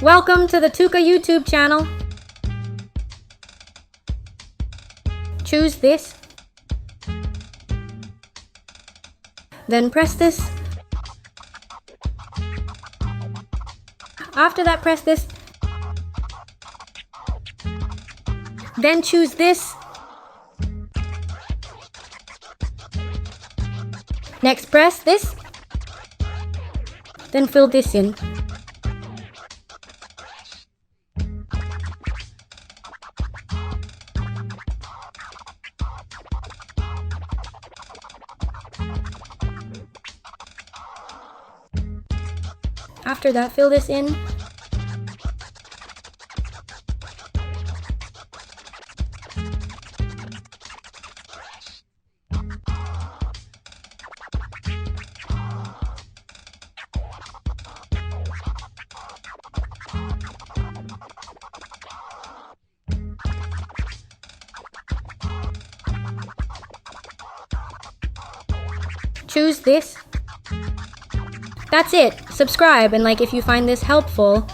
Welcome to the TuCa YouTube channel. Choose this. Then press this. After that, press this. Then choose this. Next, press this. Then fill this in. After that, fill this in. Choose this. That's it. Subscribe and like if you find this helpful.